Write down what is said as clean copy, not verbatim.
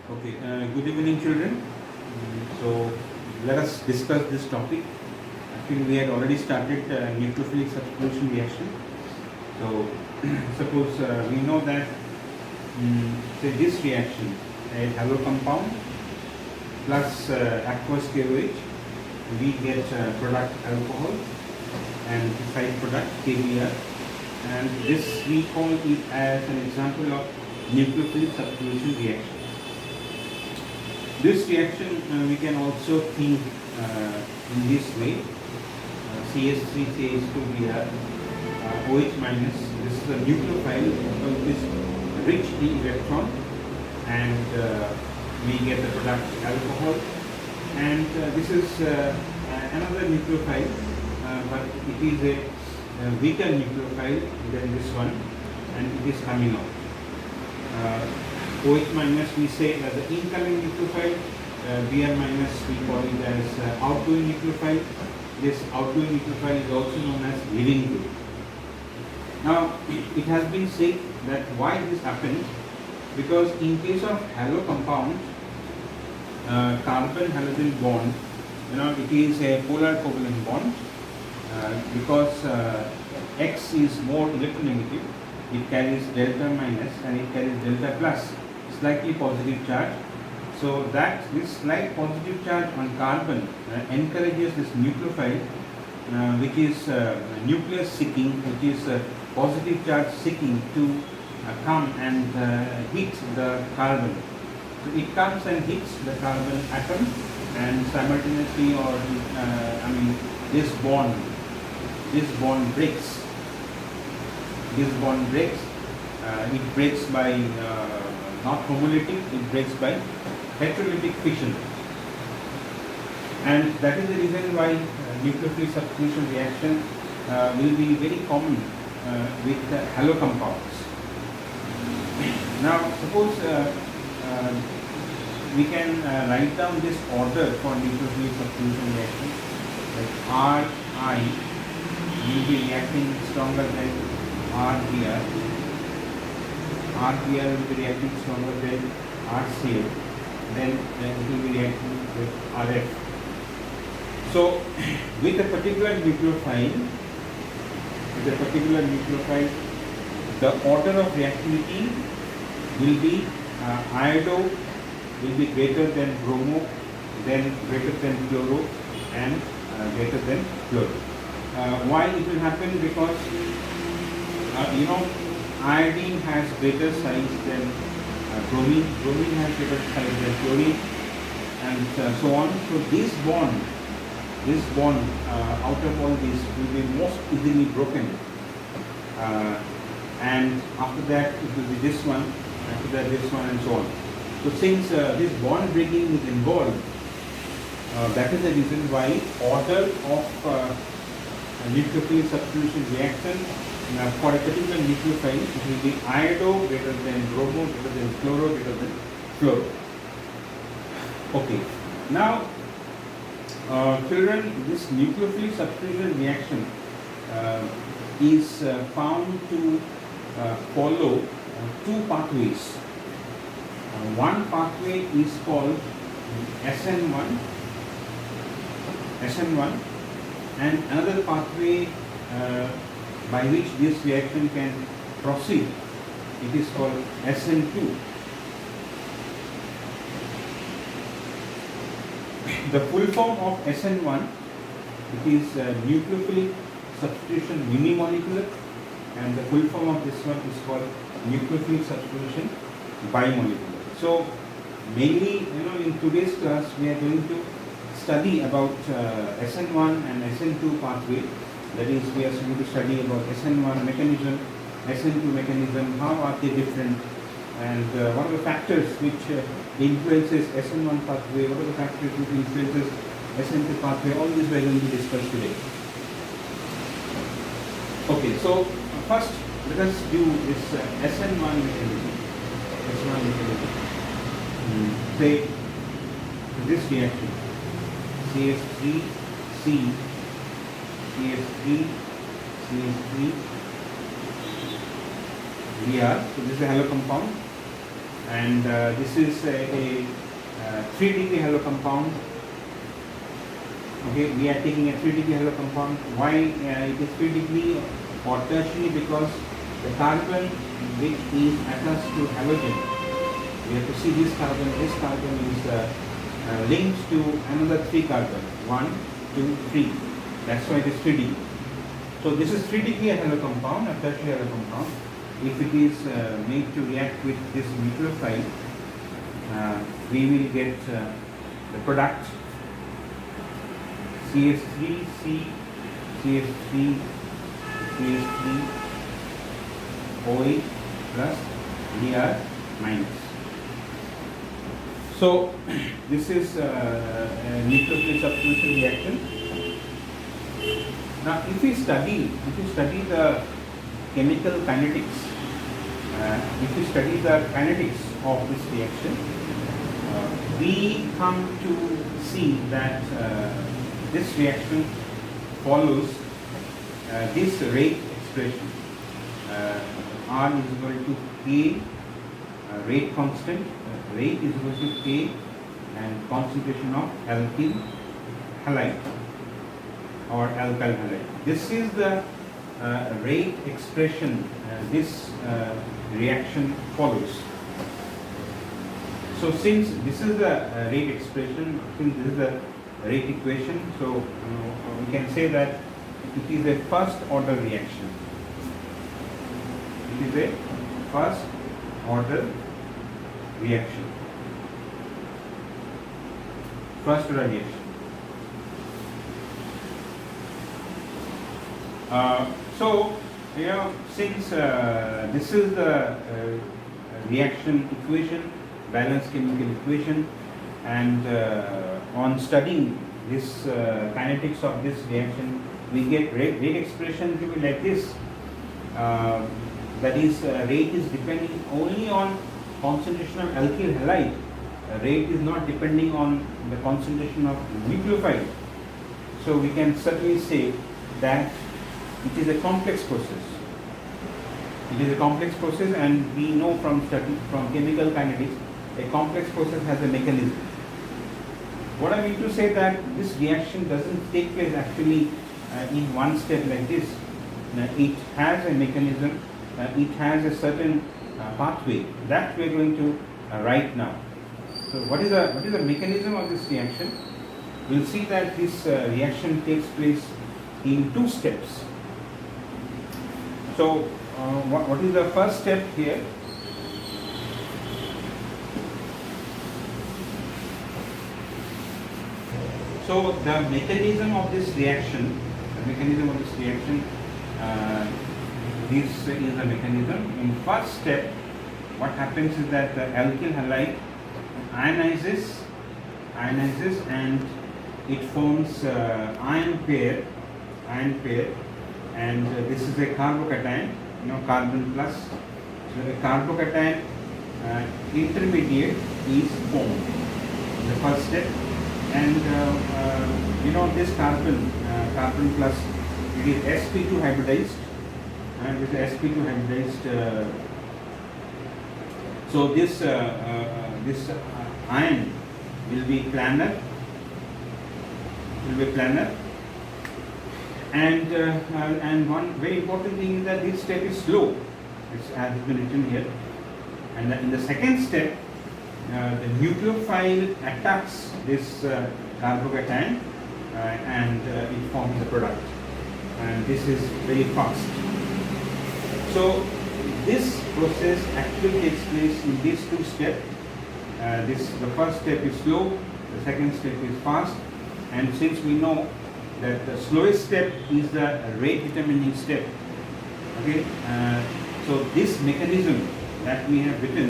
Okay, good evening, children. So, let us discuss this topic. Actually, we had already started nucleophilic substitution reaction. So, suppose we know that, say, this reaction, a halo compound plus aqueous KOH, we get product alcohol and side product KBr, and this we call it as an example of nucleophilic substitution reaction. This reaction we can also think in this way: CH3CH2Br, OH minus. This is a nucleophile which is rich in electron, and we get the product alcohol. And this is another nucleophile, but it is a weaker nucleophile than this one, and it is coming out. OH minus we say as the incoming nucleophile, Br minus we call it as outgoing nucleophile. This outgoing nucleophile is also known as leaving group. Now it has been said that why this happens, because in case of halo compound, carbon halogen bond, it is a polar covalent bond, because X is more electronegative. It carries delta minus and it carries delta plus, slightly positive charge. So that this slight positive charge on carbon encourages this nucleophile, which is nucleus seeking, which is positive charge seeking, to come and hit the carbon. So it comes and hits the carbon atom, and simultaneously, this bond breaks. This bond breaks. It breaks by not homolytic, it breaks by heterolytic fission. And that is the reason why nucleophilic substitution reaction will be very common with halo compounds. Now, suppose we can write down this order for nucleophilic substitution reaction, like Ri will be reacting stronger than RBr. RBr will be reacting stronger than RCl. Then it will be reacting with RF. So, with a particular nucleophile, the order of reactivity will be iodo will be greater than bromo, then greater than chloro, and greater than fluoro. Why it will happen? Because iodine has greater size than bromine, bromine has greater size than chlorine, and so on. So this bond out of all these will be most easily broken, and after that it will be this one, after that this one, and so on. So since this bond breaking is involved, that is the reason why order of nucleophilic substitution reaction for a particular nucleophile, it will be iodo greater than bromo, greater than chloro, greater than fluoro. Okay. Now, children, this nucleophilic substitution reaction is found to follow two pathways. One pathway is called SN1, and another pathway by which this reaction can proceed, it is called SN2. The full form of SN1, it is nucleophilic substitution unimolecular, and the full form of this one is called nucleophilic substitution bimolecular. So mainly, in today's class we are going to study about SN1 and SN2 pathway. That is, we are going to study about SN1 mechanism, SN2 mechanism, how are they different, and what are the factors which influences SN1 pathway, what are the factors which influences SN2 pathway. All this we are going to discuss today. Okay, so first let us do this SN1 mechanism. Say this reaction, CH3, CH3, Br. So this is a halo compound, and this is a 3-degree halo compound. Okay, we are taking a 3-degree halo compound. Why it is 3-degree or tertiary? Because the carbon which is attached to halogen, we have to see this carbon is linked to another 3 carbon, 1, 2, 3. That's why it is 3-degree. So this is 3-degree halo compound, a tertiary halo compound. If it is made to react with this nucleophile, we will get the product CH3C, CH3, CH3, OH plus Br minus. So this is a nucleophile substitution reaction. Now, if you study the chemical kinetics, if you study the kinetics of this reaction, we come to see that this reaction follows this rate expression. R is equal to K, rate constant, rate is equal to K, and concentration of alkyl halide or alkyl halide. This is the rate expression this reaction follows. So since this is the rate expression, since this is the rate equation, so we can say that it is a first order reaction. It is a first order reaction. First order reaction. So, since this is the reaction equation, balanced chemical equation, and on studying this kinetics of this reaction, we get rate expression to be like this. That is, rate is depending only on concentration of alkyl halide. Rate is not depending on the concentration of nucleophile. So we can certainly say that it is a complex process. It is a complex process, and we know from chemical kinetics, a complex process has a mechanism. What I mean to say that this reaction doesn't take place actually in one step like this. It has a mechanism, it has a certain pathway that we are going to write now. So what is the mechanism of this reaction? We'll see that this reaction takes place in 2 steps. So what is the first step here? So the mechanism of this reaction, this is the mechanism. In first step, what happens is that the alkyl halide ionizes and it forms ion pair, and this is a carbocation, carbon plus. So the carbocation intermediate is formed in the first step, and this carbon plus, it is sp2 hybridized, and with sp2 hybridized. So this ion will be planar, and one very important thing is that this step is slow. It's as has been written here. And in the second step, the nucleophile attacks this carbocation and it forms the product. And this is very fast. So this process actually takes place in these 2 steps. The first step is slow, the second step is fast, and since we know that the slowest step is the rate determining step, okay, so this mechanism that we have written